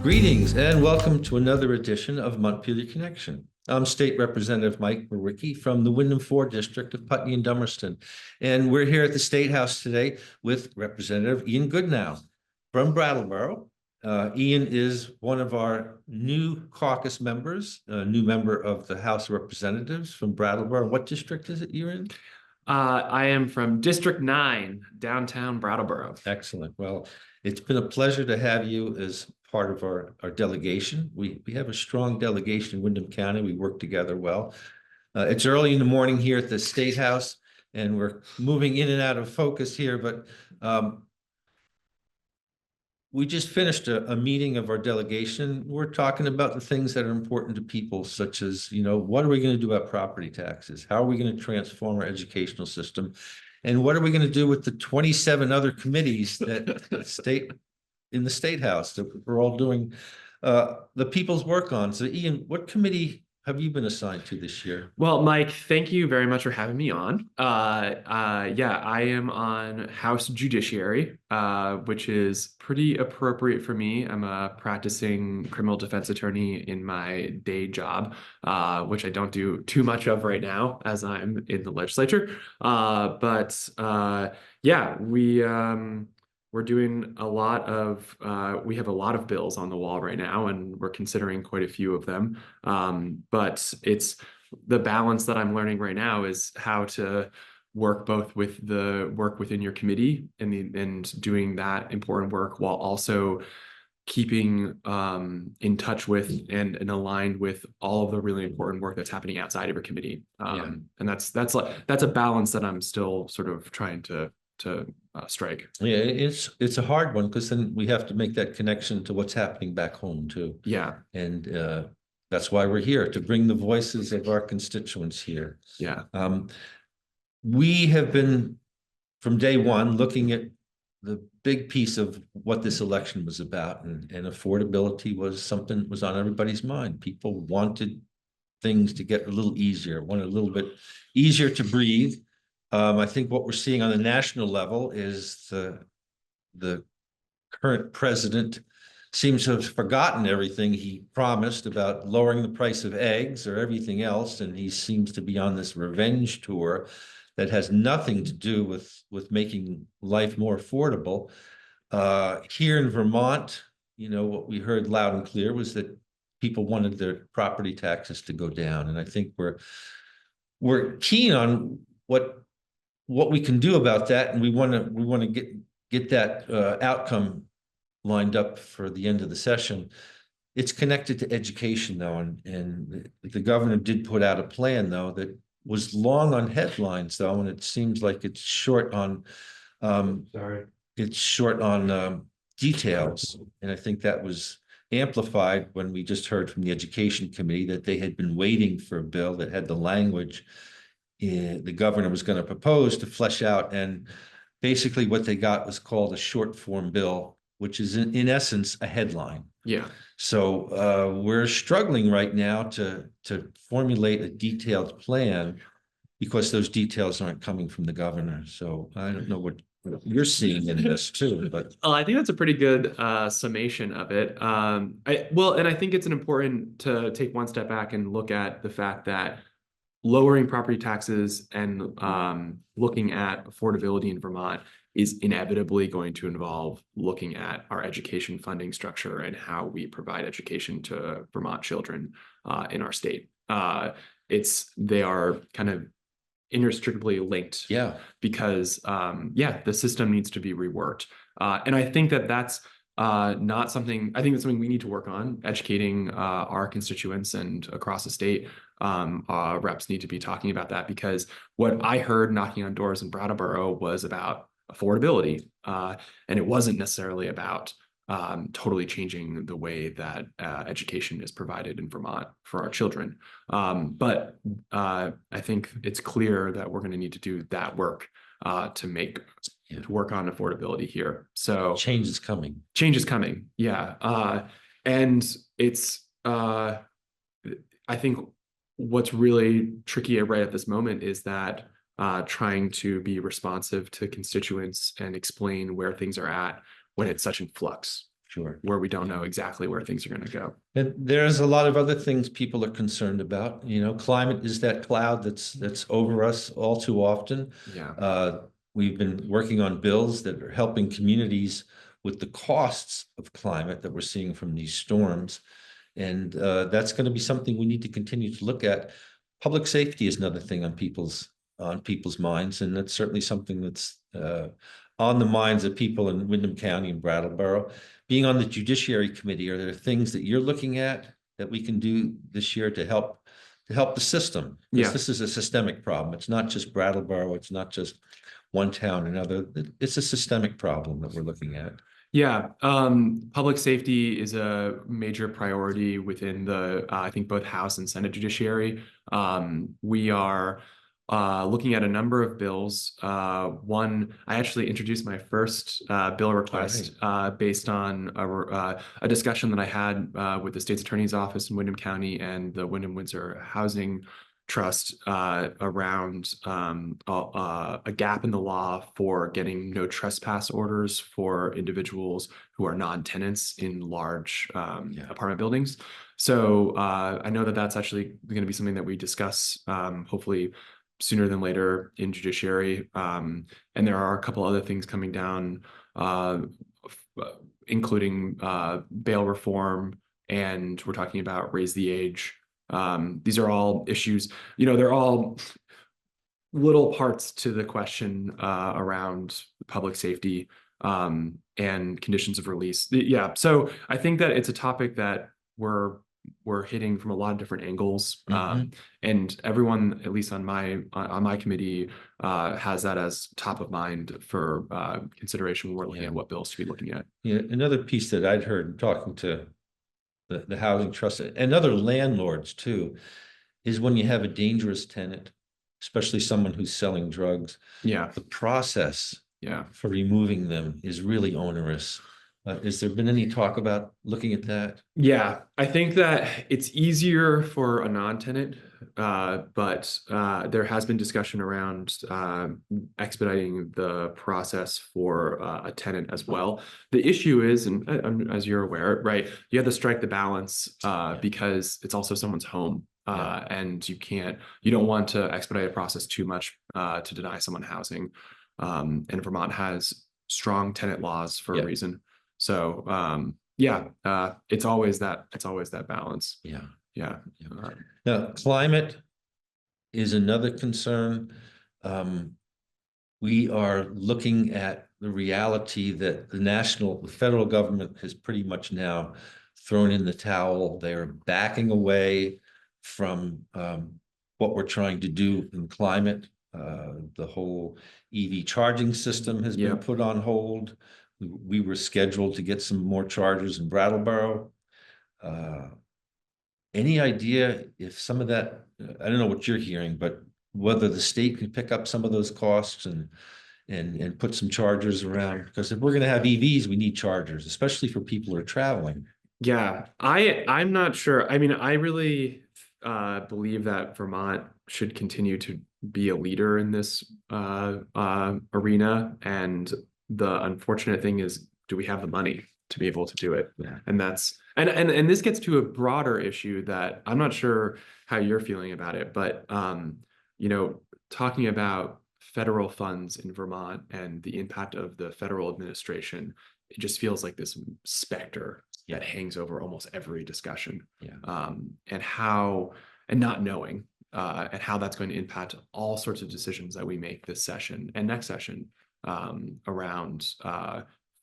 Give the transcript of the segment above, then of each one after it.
Greetings and welcome to another edition of Montpelier Connection. I'm State Representative Mike Mrowicki from the Windham District of Putney and Dummerston. And we're here at the State House today with Representative Ian Goodnow from Brattleboro. Ian is one of our new caucus members, a new member of the House of Representatives from Brattleboro. What district is it you're in? I am from District 9, downtown Brattleboro. Excellent. Well, it's been a pleasure to have you as part of our delegation. We have a strong delegation in Windham County. We work together well. It's early in the morning here at the State House, and we're moving in and out of focus here, but we just finished a meeting of our delegation. We're talking about the things that are important to people, such as, what are we going to do about property taxes? How are we going to transform our educational system? And what are we going to do with the 27 other committees that in the State House that we're all doing the people's work on? So Ian, what committee have you been assigned to this year? Well, Mike, thank you very much for having me on. Yeah, I am on House Judiciary, which is pretty appropriate for me. I'm a practicing criminal defense attorney in my day job, which I don't do too much of right now as I'm in the legislature. Yeah, we're doing a lot of, we have a lot of bills on the wall right now, and we're considering quite a few of them. But it's the balance that I'm learning right now is how to work both with the work within your committee and doing that important work while also keeping in touch with and aligned with all of the really important work that's happening outside of your committee. And that's a balance that I'm still sort of trying to strike. Yeah, it's a hard one because then we have to make that connection to what's happening back home too. Yeah. And that's why we're here, to bring the voices of our constituents here. Yeah. We have been from day one looking at the big piece of what this election was about, and affordability was something that was on everybody's mind. People wanted things to get a little easier, wanted a little bit easier to breathe. I think what we're seeing on the national level is the current president seems to have forgotten everything he promised about lowering the price of eggs or everything else, and he seems to be on this revenge tour that has nothing to do with making life more affordable. Here in Vermont, what we heard loud and clear was that people wanted their property taxes to go down, and I think we're keen on what we can do about that, and we want to get that outcome lined up for the end of the session. It's connected to education though, and the governor did put out a plan though that was long on headlines though, and it seems like it's short on details. And I think that was amplified when we just heard from the Education Committee that they had been waiting for a bill that had the language the governor was going to propose to flesh out, and basically what they got was called a short form bill, which is in essence a headline. Yeah. So we're struggling right now to formulate a detailed plan because those details aren't coming from the governor. So I don't know what you're seeing in this too, but I think that's a pretty good summation of it. And I think it's important to take one step back and look at the fact that lowering property taxes and looking at affordability in Vermont is inevitably going to involve looking at our education funding structure and how we provide education to Vermont children in our state. They are kind of inextricably linked. Yeah. Because the system needs to be reworked. And I think that's not something, I think that's something we need to work on, educating our constituents and across the state. Reps need to be talking about that, because what I heard knocking on doors in Brattleboro was about affordability, and it wasn't necessarily about totally changing the way that education is provided in Vermont for our children. But I think it's clear that we're going to need to do that work to work on affordability here. So change is coming. Change is coming. Yeah. And it's, I think what's really tricky right at this moment is that trying to be responsive to constituents and explain where things are at when it's such in flux. Sure. where we don't know exactly where things are going to go. And there's a lot of other things people are concerned about. You know, climate is that cloud that's over us all too often. Yeah. We've been working on bills that are helping communities with the costs of climate that we're seeing from these storms. And that's going to be something we need to continue to look at. Public safety is another thing on people's minds, and that's certainly something that's on the minds of people in Windham County and Brattleboro. Being on the Judiciary Committee, are there things that you're looking at that we can do this year to help the system? Because Yeah. this is a systemic problem. It's not just Brattleboro. It's not just one town or another. It's a systemic problem that we're looking at. Yeah, public safety is a major priority within the, I think, both House and Senate Judiciary. We are looking at a number of bills. One, I actually introduced my first bill request based on a discussion that I had with the state's attorney's office in Windham County and the Windham Windsor Housing Trust around a gap in the law for getting no trespass orders for individuals who are non-tenants in large apartment buildings. So I know that that's actually going to be something that we discuss hopefully sooner than later in judiciary. And there are a couple other things coming down, including bail reform, and we're talking about raise the age. These are all issues, they're all little parts to the question around public safety and conditions of release. Yeah, so I think that it's a topic that we're hitting from a lot of different angles, and everyone, at least on my committee, has that as top of mind for consideration when we're looking at what bills to be looking at. Yeah, another piece that I'd heard talking to the housing trust and other landlords too, is when you have a dangerous tenant, especially someone who's selling drugs. Yeah, the process for removing them is really onerous. Has there been any talk about looking at that? Yeah, I think that it's easier for a non-tenant, but there has been discussion around expediting the process for a tenant as well. The issue is, and as you're aware, right, you have to strike the balance because it's also someone's home. And you don't want to expedite a process too much to deny someone housing. And Vermont has strong tenant laws for a reason. So it's always that balance. Yeah. Now, climate is another concern. We are looking at the reality that the federal government has pretty much now thrown in the towel. They are backing away from what we're trying to do in climate. The whole EV charging system has been put on hold. We were scheduled to get some more chargers in Brattleboro. Any idea if some of that, I don't know what you're hearing, but whether the state can pick up some of those costs and put some chargers around? Because if we're going to have EVs, we need chargers, especially for people who are traveling. Yeah, I'm not sure. I mean, I really believe that Vermont should continue to be a leader in this arena. And the unfortunate thing is, do we have the money to be able to do it? And that's and this gets to a broader issue that I'm not sure how you're feeling about it, but talking about federal funds in Vermont and the impact of the federal administration, it just feels like this specter that hangs over almost every discussion. And not knowing and how that's going to impact all sorts of decisions that we make this session and next session around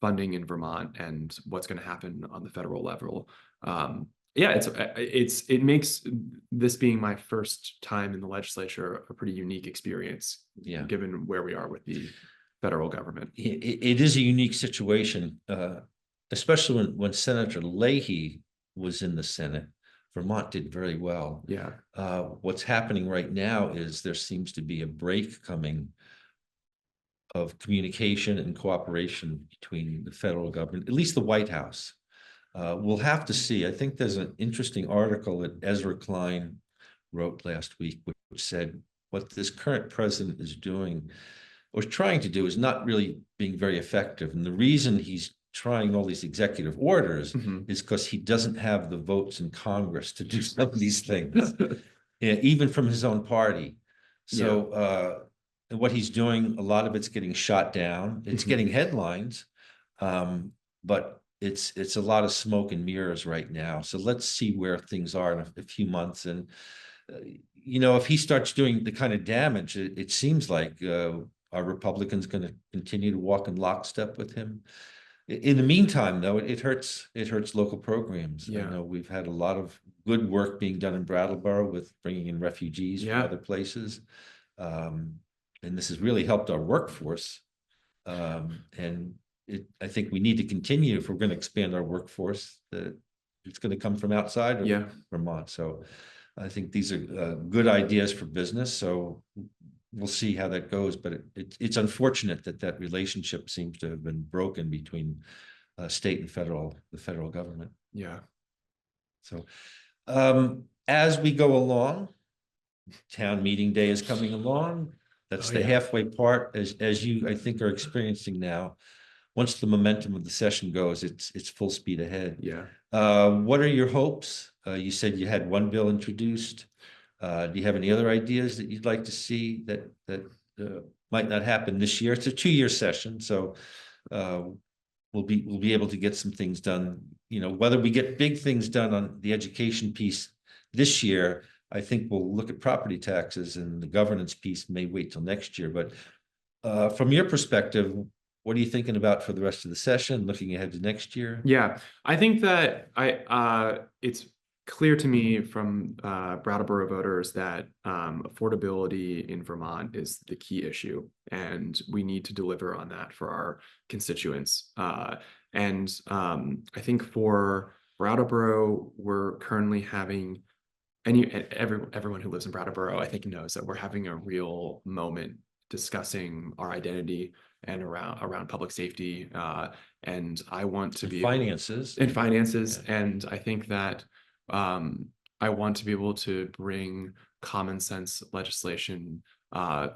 funding in Vermont and what's going to happen on the federal level. It makes this being my first time in the legislature a pretty unique experience, given where we are with the federal government. It is a unique situation, especially when Senator Leahy was in the Senate. Vermont did very well. What's happening right now is there seems to be a break coming of communication and cooperation between the federal government, at least the White House. We'll have to see. I think there's an interesting article that Ezra Klein wrote last week, which said what this current president is doing or trying to do is not really being very effective. And the reason he's trying all these executive orders Mhm. is because he doesn't have the votes in Congress to do some of these things, even from his own party. So and what he's doing, a lot of it's getting shot down. It's Mhm. getting headlines, but it's a lot of smoke and mirrors right now. So let's see where things are in a few months. And if he starts doing the kind of damage, it seems like are Republicans going to continue to walk in lockstep with him? In the meantime, though, it hurts local programs. I Yeah. know we've had a lot of good work being done in Brattleboro with bringing in refugees from Yeah. other places. And this has really helped our workforce. And I think we need to continue if we're going to expand our workforce, that it's going to come from outside of Yeah. Vermont. So I think these are good ideas for business. So we'll see how that goes. But it's unfortunate that relationship seems to have been broken between state and the federal government. Yeah. So as we go along, town meeting day is coming along. That's Oh, the yeah. halfway part, as you, I think, are experiencing now. Once the momentum of the session goes, it's full speed ahead. Yeah. What are your hopes? You said you had one bill introduced. Do you have any other ideas that you'd like to see that might not happen this year? It's a 2-year session, so we'll be able to get some things done. Whether we get big things done on the education piece this year, I think we'll look at property taxes, and the governance piece may wait till next year. But from your perspective, what are you thinking about for the rest of the session, looking ahead to next year? Yeah, I think that it's clear to me from Brattleboro voters that affordability in Vermont is the key issue, and we need to deliver on that for our constituents. And I think for Brattleboro, we're currently having everyone who lives in Brattleboro, I think, knows that we're having a real moment discussing our identity and around public safety. And I want to be Finances. in finances. Yeah. And I think that I want to be able to bring common sense legislation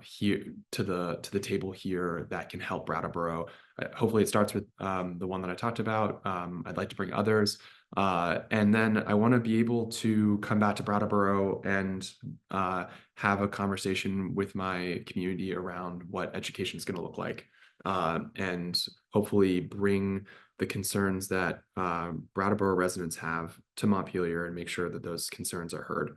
here to the table here that can help Brattleboro. Hopefully it starts with the one that I talked about. I'd like to bring others. And then I want to be able to come back to Brattleboro and have a conversation with my community around what education is going to look like, and hopefully bring the concerns that Brattleboro residents have to Montpelier and make sure that those concerns are heard.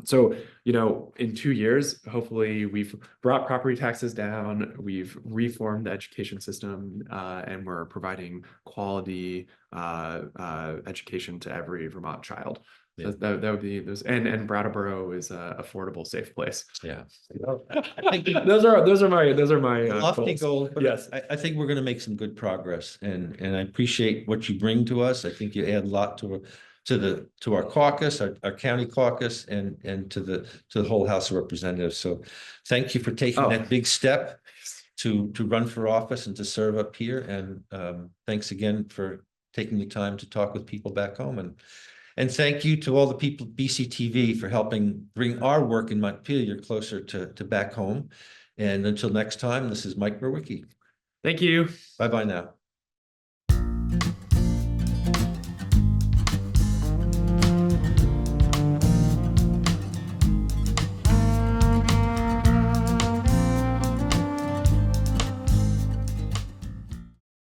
So, in 2 years, hopefully we've brought property taxes down, we've reformed the education system, and we're providing quality education to every Vermont child. Yeah. That would be those, and Brattleboro is a affordable, safe place. Yeah. I think those are my Lofty goals. goals, but Yes. I think we're going to make some good progress, and I appreciate what you bring to us. I think you add a lot to our caucus, our county caucus, and to the whole House of Representatives. So thank you for taking that big step to run for office and to serve up here. And thanks again for taking the time to talk with people back home. And thank you to all the people at BCTV for helping bring our work in Montpelier closer to back home. And until next time, this is Mike Mrowicki. Thank you. Bye-bye now.